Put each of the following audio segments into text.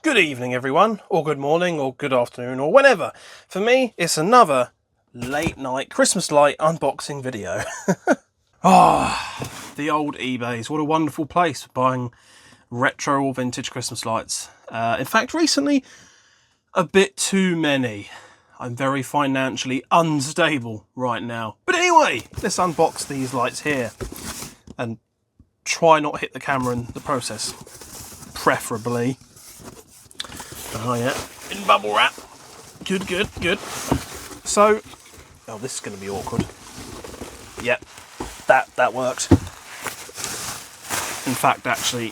Good evening everyone, or good morning, or good afternoon, or whenever. For me, it's another late night Christmas light unboxing video. The old eBays, what a wonderful place for buying retro or vintage Christmas lights. In fact, recently, a bit too many. I'm very financially unstable right now. But anyway, let's unbox these lights here and try not hit the camera in the process, preferably. Oh yeah, in bubble wrap. Good, good, good. So, oh, this is going to be awkward. Yep, that worked. In fact, actually,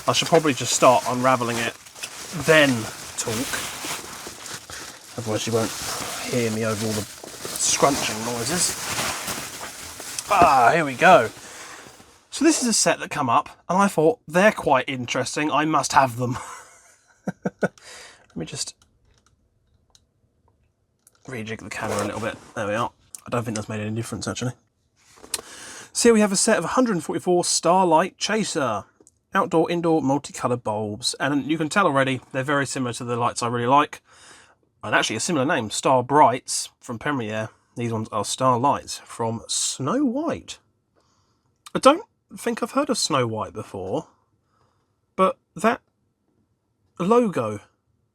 I should probably just start unravelling it, then talk. Otherwise you won't hear me over all the scrunching noises. Here we go. So this is a set that come up, and I thought, they're quite interesting, I must have them. Let me just rejig the camera a little bit. There we are. I don't think that's made any difference, actually. So here we have a set of 144 Starlight Chaser outdoor, indoor, multicoloured bulbs. And you can tell already, they're very similar to the lights I really like. And actually a similar name, Starbrights from Premiere. These ones are Starlights from Snow White. I don't think I've heard of Snow White before, but that logo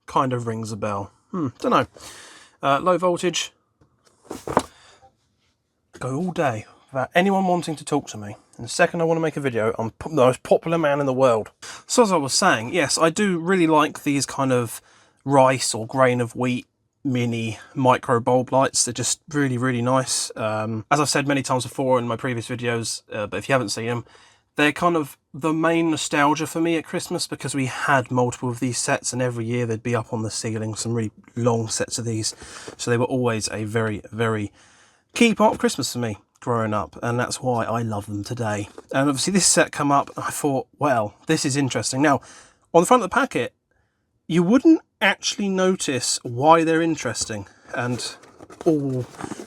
kind of rings a bell. Don't know. Low voltage. Go all day without anyone wanting to talk to me. And the second I want to make a video, I'm the most popular man in the world. So as I was saying, yes, I do really like these kind of rice or grain of wheat mini micro bulb lights. They're just really, really nice. As I've said many times before in my previous videos, but if you haven't seen them, they're kind of the main nostalgia for me at Christmas, because we had multiple of these sets and every year they'd be up on the ceiling, some really long sets of these. So they were always a very, very key part of Christmas for me growing up, and that's why I love them today. And obviously this set come up and I thought, well, this is interesting. Now, on the front of the packet, you wouldn't actually notice why they're interesting, and all will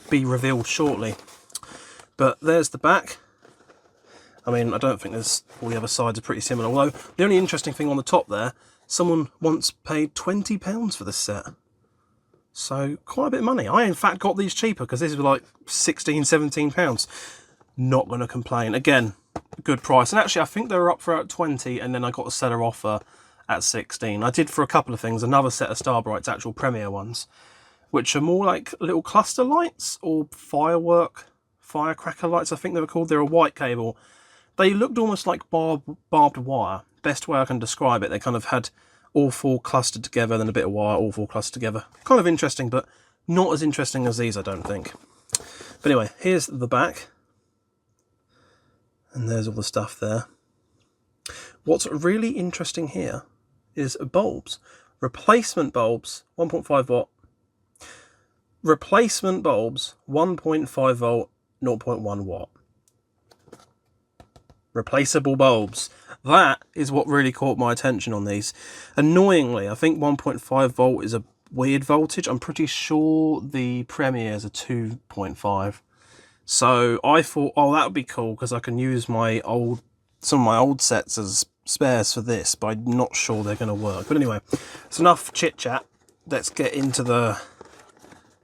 be revealed shortly. But there's the back. I mean, I don't think there's, all the other sides are pretty similar, although the only interesting thing on the top there, someone once paid £20 for this set. So quite a bit of money. I in fact got these cheaper because these were like £16–17. Not going to complain. Again, good price. And actually I think they were up for 20, and then I got a seller offer at 16. I did for a couple of things, another set of Starbright's actual Premiere ones, which are more like little cluster lights or firecracker lights, I think they were called. They're a white cable. They looked almost like barbed wire. Best way I can describe it. They kind of had all four clustered together, then a bit of wire, all four clustered together. Kind of interesting, but not as interesting as these, I don't think. But anyway, here's the back. And there's all the stuff there. What's really interesting here is bulbs. Replacement bulbs, 1.5 watt. Replacement bulbs, 1.5 volt, 0.1 watt. Replaceable bulbs. That is what really caught my attention on these. Annoyingly, I think 1.5 volt is a weird voltage. I'm pretty sure the Premieres are 2.5. So I thought, oh, that would be cool because I can use some of my old sets as spares for this, but I'm not sure they're going to work. But anyway, it's enough chit chat. Let's get into the...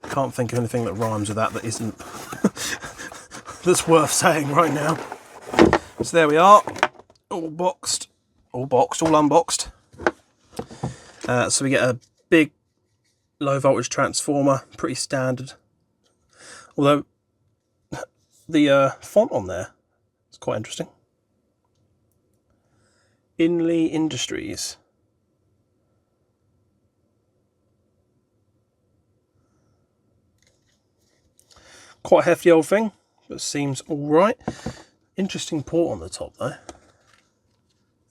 Can't think of anything that rhymes with that isn't that's worth saying right now. So there we are, all unboxed. So we get a big low voltage transformer, pretty standard. Although the font on there is quite interesting. Inley Industries. Quite a hefty old thing, but seems all right. Interesting port on the top though.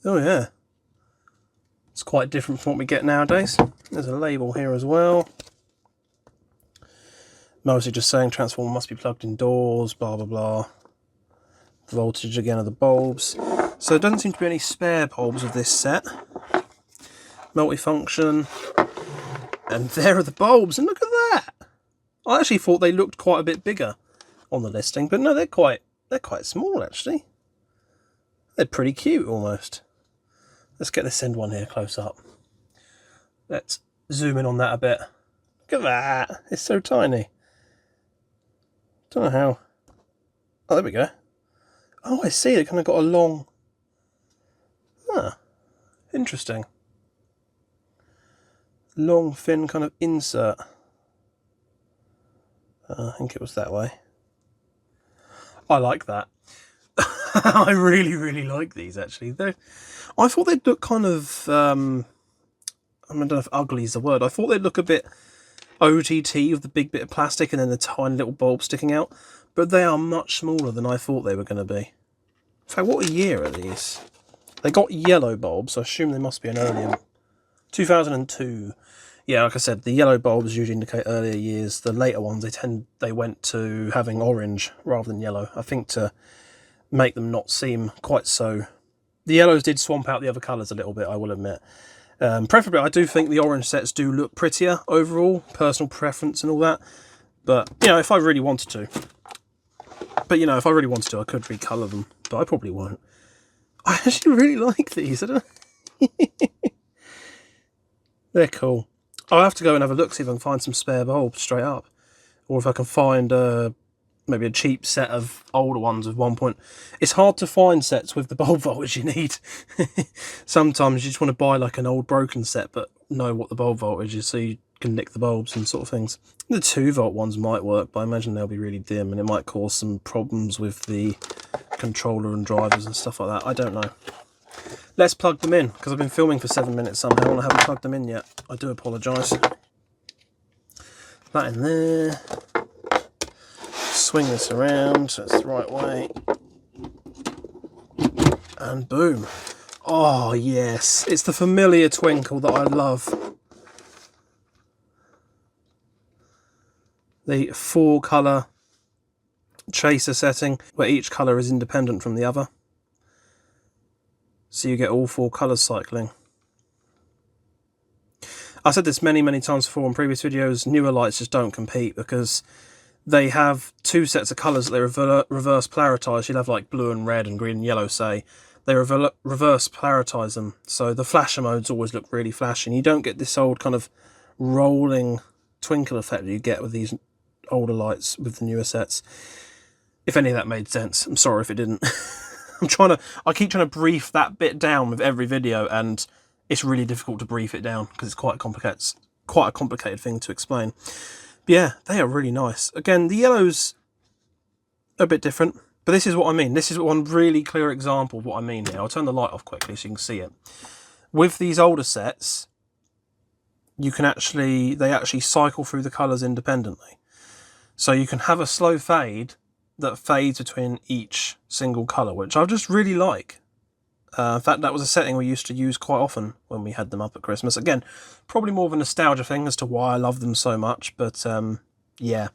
Oh yeah. It's quite different from what we get nowadays. There's a label here as well. Mostly just saying transformer must be plugged indoors, blah blah blah. The voltage again of the bulbs. So there doesn't seem to be any spare bulbs of this set. Multifunction. And there are the bulbs, and look at that! I actually thought they looked quite a bit bigger on the listing, but no, they're quite small actually. They're pretty cute almost. Let's get this end one here close up. Let's zoom in on that a bit. Look at that. It's so tiny. Don't know how. Oh, there we go. Oh, I see. It kind of got a long... Ah, interesting. Long, thin kind of insert. I think it was that way. I like that. I really, really like these, actually. I thought they'd look kind of... I don't know if ugly is the word. I thought they'd look a bit OTT with the big bit of plastic and then the tiny little bulb sticking out. But they are much smaller than I thought they were going to be. In fact, what year are these? They got yellow bulbs, so I assume they must be an earlier... 2002. Yeah, like I said, the yellow bulbs usually indicate earlier years. The later ones, they went to having orange rather than yellow. I think to make them not seem quite so... The yellows did swamp out the other colours a little bit, I will admit. Preferably, I do think the orange sets do look prettier overall, personal preference and all that. But, you know, if I really wanted to... But, you know, if I really wanted to, I could recolour them. But I probably won't. I actually really like these. I don't know. They're cool. I'll have to go and have a look, see if I can find some spare bulbs straight up. Or if I can find maybe a cheap set of older ones with 1 point. It's hard to find sets with the bulb voltage you need. Sometimes you just want to buy like an old broken set, but know what the bulb voltage is so you can nick the bulbs and sort of things. The 2-volt ones might work, but I imagine they'll be really dim and it might cause some problems with the controller and drivers and stuff like that. I don't know. Let's plug them in, because I've been filming for 7 minutes somehow and I haven't plugged them in yet. I do apologise. That in there. Swing this around so it's the right way. And boom. Oh yes, it's the familiar twinkle that I love. The 4-colour chaser setting, where each colour is independent from the other. So you get all 4 colours cycling. I said this many, many times before in previous videos, newer lights just don't compete because they have 2 sets of colours that they reverse polaritize. You'll have like blue and red and green and yellow, say. They reverse polaritize them. So the flasher modes always look really flashy. And you don't get this old kind of rolling twinkle effect that you get with these older lights with the newer sets. If any of that made sense. I'm sorry if it didn't. I keep trying to brief that bit down with every video, and it's really difficult to brief it down because it's quite a complicated thing to explain. But yeah, they are really nice. Again, the yellow's a bit different, but this is what I mean. This is one really clear example of what I mean here. I'll turn the light off quickly so you can see it. With these older sets, they actually cycle through the colours independently. So you can have a slow fade that fades between each single colour, which I just really like. In fact, that was a setting we used to use quite often when we had them up at Christmas. Again, probably more of a nostalgia thing as to why I love them so much, but yeah.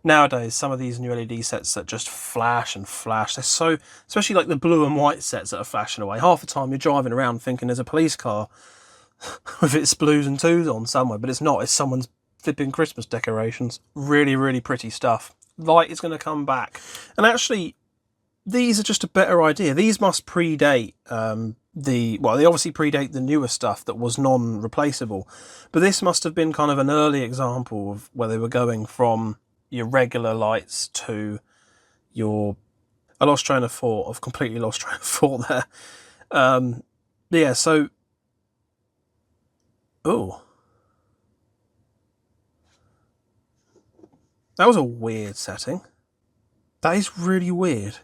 Nowadays, some of these new LED sets that just flash and flash, they're so, especially like the blue and white sets that are flashing away. Half the time you're driving around thinking there's a police car with its blues and twos on somewhere, but it's not, it's someone's flipping Christmas decorations. Really, really pretty stuff. Light is going to come back. And actually, these are just a better idea. These must predate they obviously predate the newer stuff that was non-replaceable. But this must have been kind of an early example of where they were going from your regular lights to your... I lost train of thought. I've completely lost train of thought there. Yeah, so... Oh. That was a weird setting. That is really weird.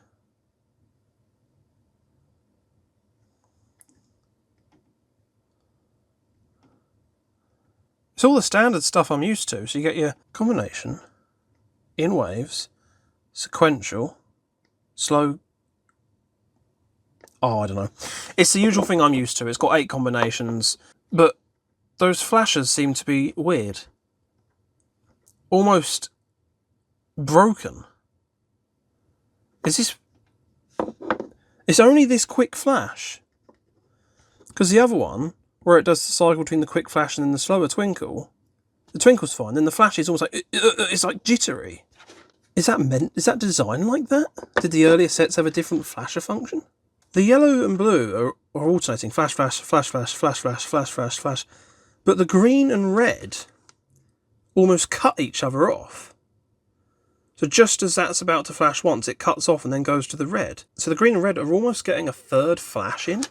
It's all the standard stuff I'm used to. So you get your combination, in waves, sequential, slow. Oh, I don't know. It's the usual thing I'm used to. It's got 8 combinations, but those flashes seem to be weird. Almost broken. Is this... It's only this quick flash. Because the other one, where it does the cycle between the quick flash and then the slower twinkle, the twinkle's fine, then the flash is almost like... It's like jittery. Is that designed like that? Did the earlier sets have a different flasher function? The yellow and blue are alternating, flash, flash, flash, flash, flash, flash, flash, flash, flash. But the green and red almost cut each other off. So just as that's about to flash once, it cuts off and then goes to the red. So the green and red are almost getting a third flash in.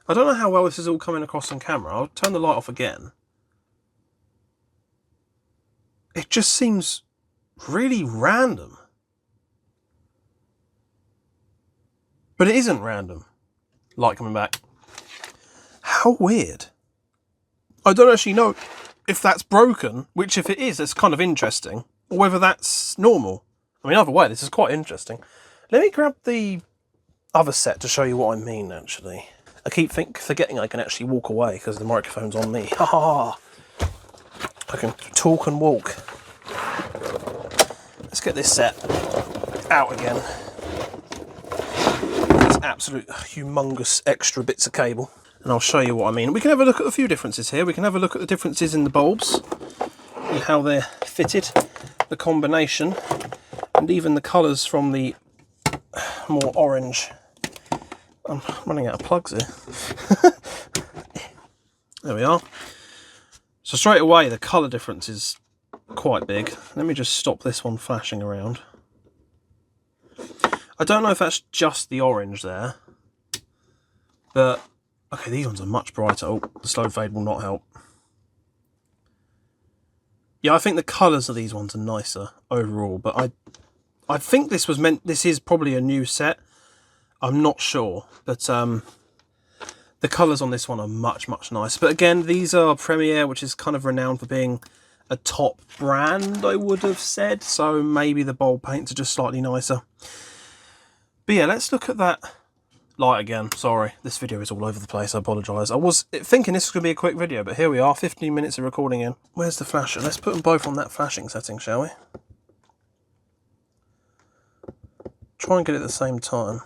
I don't know how well this is all coming across on camera. I'll turn the light off again. It just seems really random. But it isn't random. Light coming back. How weird. I don't actually know if that's broken, which if it is, it's kind of interesting, or whether that's normal. I mean, either way, this is quite interesting. Let me grab the other set to show you what I mean, actually. I keep forgetting I can actually walk away because the microphone's on me. Ha ha ha. I can talk and walk. Let's get this set out again. There's absolute humongous extra bits of cable. And I'll show you what I mean. We can have a look at a few differences here. We can have a look at the differences in the bulbs and how they're fitted, the combination, and even the colours from the more orange. I'm running out of plugs here. There we are. So straight away, the colour difference is quite big. Let me just stop this one flashing around. I don't know if that's just the orange there, but okay, these ones are much brighter. Oh, the slow fade will not help. Yeah, I think the colours of these ones are nicer overall, but I think this is probably a new set. I'm not sure, but the colours on this one are much, much nicer. But again, these are Premier, which is kind of renowned for being a top brand, I would have said. So maybe the bulb paints are just slightly nicer. But yeah, let's look at that light again. Sorry, this video is all over the place. I apologise. I was thinking this was going to be a quick video, but here we are, 15 minutes of recording in. Where's the flasher? Let's put them both on that flashing setting, shall we? Try and get it at the same time.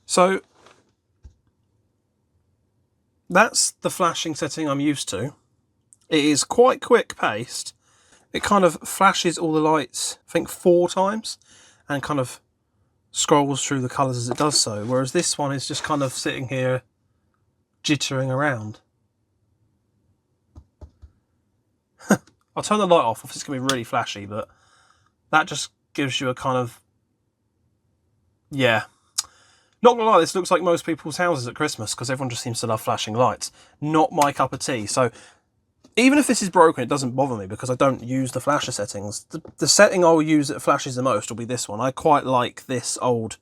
So that's the flashing setting I'm used to. It is quite quick paced. It kind of flashes all the lights, I think 4 times, and kind of scrolls through the colours as it does so, whereas this one is just kind of sitting here jittering around. I'll turn the light off if it's going to be really flashy, but that just gives you a kind of, yeah. Not gonna lie, this looks like most people's houses at Christmas because everyone just seems to love flashing lights. Not my cup of tea. So even if this is broken, it doesn't bother me because I don't use the flasher settings. The setting I'll use that flashes the most will be this one. I quite like this old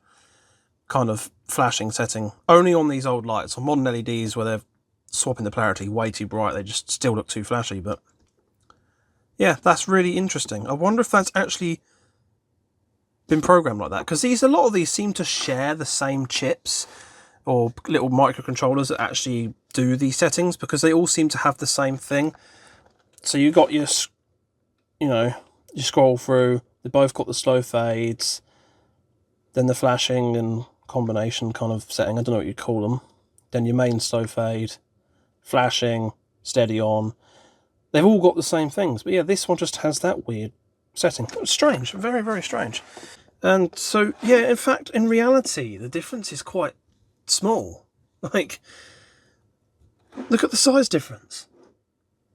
kind of flashing setting. Only on these old lights. On modern LEDs where they're swapping the polarity way too bright, they just still look too flashy. But yeah, that's really interesting. I wonder if that's actually been programmed like that, because a lot of these seem to share the same chips or little microcontrollers that actually do these settings, because they all seem to have the same thing. So you got your, you scroll through, they both got the slow fades, then the flashing and combination kind of setting, I don't know what you'd call them, then your main slow fade, flashing, steady on. They've all got the same things, but yeah, this one just has that weird setting. It's strange, very, very strange. And so, yeah, in fact, in reality, the difference is quite small. Like, look at the size difference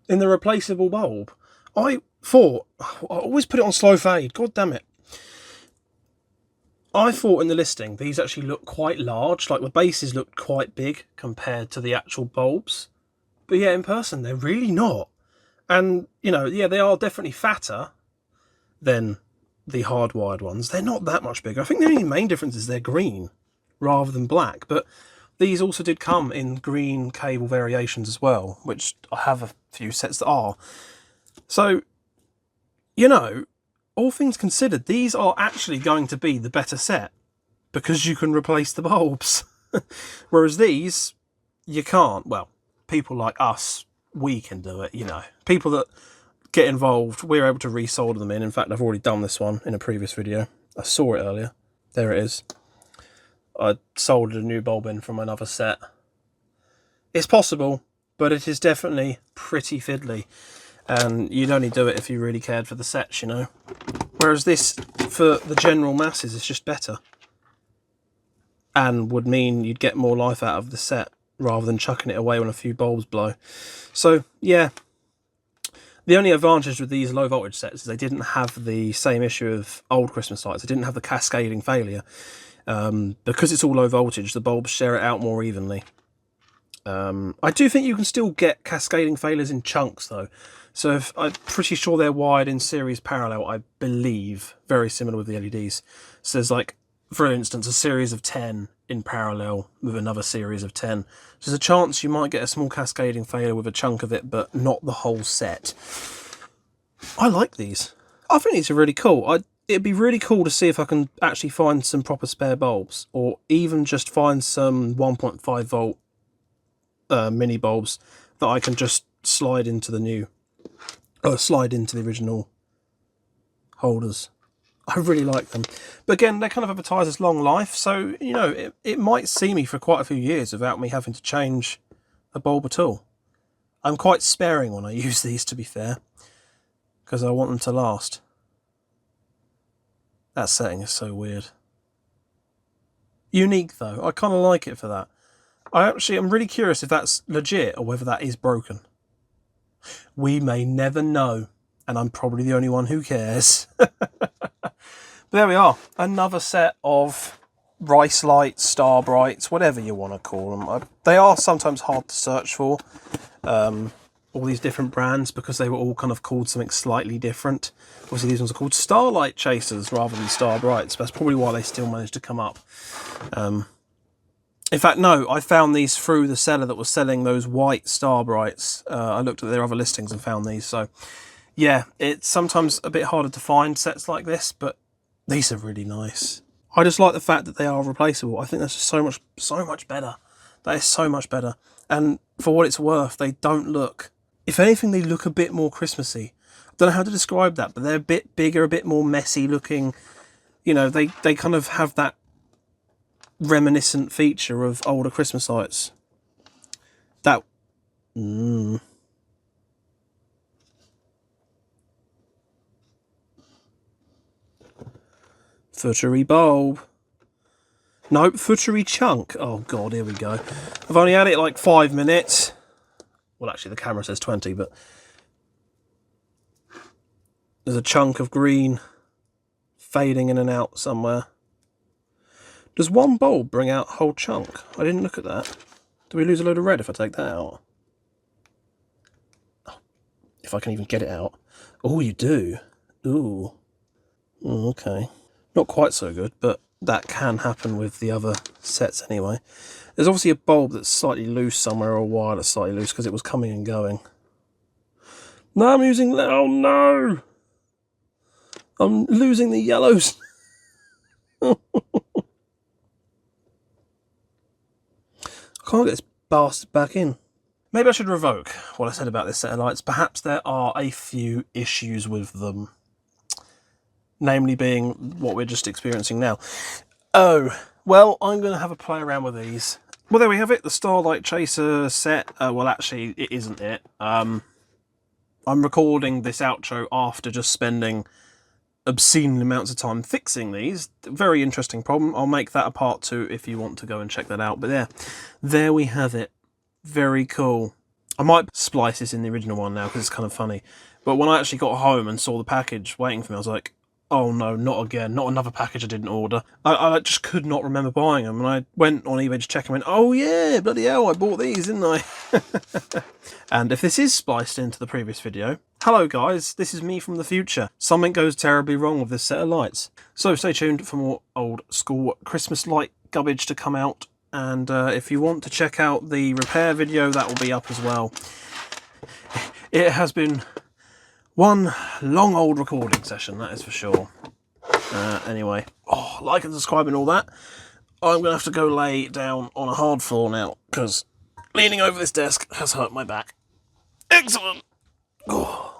in the replaceable bulb. I always put it on slow fade, god damn it. I thought in the listing, these actually look quite large, like the bases looked quite big compared to the actual bulbs. But yeah, in person, they're really not. And, yeah, they are definitely fatter than the hardwired ones. They're not that much bigger. I think the only main difference is they're green rather than black, but these also did come in green cable variations as well, which I have a few sets that are. So, all things considered, these are actually going to be the better set because you can replace the bulbs. Whereas these, you can't. Well, people like us, we can do it, People that get involved, we're able to resolder them in. In fact, I've already done this one in a previous video. I saw it earlier. There it is. I soldered a new bulb in from another set. It's possible, but it is definitely pretty fiddly. And you'd only do it if you really cared for the sets, Whereas this, for the general masses, is just better. and would mean you'd get more life out of the set rather than chucking it away when a few bulbs blow. So yeah, the only advantage with these low voltage sets is they didn't have the same issue of old Christmas lights. They didn't have the cascading failure. Because it's all low voltage, the bulbs share it out more evenly. I do think you can still get cascading failures in chunks though. So I'm pretty sure they're wired in series parallel, I believe. Very similar with the LEDs. So there's like, for instance, a series of 10 in parallel with another series of 10. So there's a chance you might get a small cascading failure with a chunk of it, but not the whole set. I like these. I think these are really cool. It'd be really cool to see if I can actually find some proper spare bulbs, or even just find some 1.5 volt mini bulbs that I can just slide into the original holders. I really like them. But again, they kind of advertise as long life, so, you know, it might see me for quite a few years without me having to change a bulb at all. I'm quite sparing when I use these, to be fair, because I want them to last. That setting is so weird. Unique, though. I kind of like it for that. I'm really curious if that's legit or whether that is broken. We may never know, and I'm probably the only one who cares. But there we are. Another set of rice lights, starbrights, whatever you want to call them. They are sometimes hard to search for, all these different brands, because they were all kind of called something slightly different. Obviously these ones are called starlight chasers rather than starbrights, but that's probably why they still managed to come up. In fact, no, I found these through the seller that was selling those white starbrights. I looked at their other listings and found these. So yeah, it's sometimes a bit harder to find sets like this, but these are really nice. I just like the fact that they are replaceable. I think that's just so much better. That is so much better. And for what it's worth, they don't look... If anything, they look a bit more Christmassy. I don't know how to describe that, but they're a bit bigger, a bit more messy looking. You know, they kind of have that reminiscent feature of older Christmas lights. That... Footery bulb. Nope, footery chunk. Oh god, here we go. I've only had it like 5 minutes. Well, actually the camera says 20, but there's a chunk of green fading in and out somewhere. Does one bulb bring out a whole chunk? I didn't look at that. Do we lose a load of red if I take that out? If I can even get it out. Oh, you do. Ooh. Oh, okay. Not quite so good, but that can happen with the other sets anyway. There's obviously a bulb that's slightly loose somewhere, or a wire that's slightly loose because it was coming and going. No, I'm using... Oh no! I'm losing the yellows. I can't get this bastard back in. Maybe I should revoke what I said about this set of lights. Perhaps there are a few issues with them. Namely being what we're just experiencing now. Oh, well, I'm going to have a play around with these. Well, there we have it, the Starlight Chaser set. Well, actually, it isn't it. I'm recording this outro after just spending obscene amounts of time fixing these. Very interesting problem. I'll make that a part 2 if you want to go and check that out. But yeah, there we have it. Very cool. I might splice this in the original one now because it's kind of funny. But when I actually got home and saw the package waiting for me, I was like, oh no, not again, not another package I didn't order. I just could not remember buying them, and I went on eBay to check and went, oh yeah, bloody hell, I bought these, didn't I? And if this is spliced into the previous video, hello guys, this is me from the future. Something goes terribly wrong with this set of lights. So stay tuned for more old school Christmas light garbage to come out, and if you want to check out the repair video, that will be up as well. It has been one long old recording session, that is for sure. Anyway, like and subscribe and all that. I'm going to have to go lay down on a hard floor now, because leaning over this desk has hurt my back. Excellent! Oh.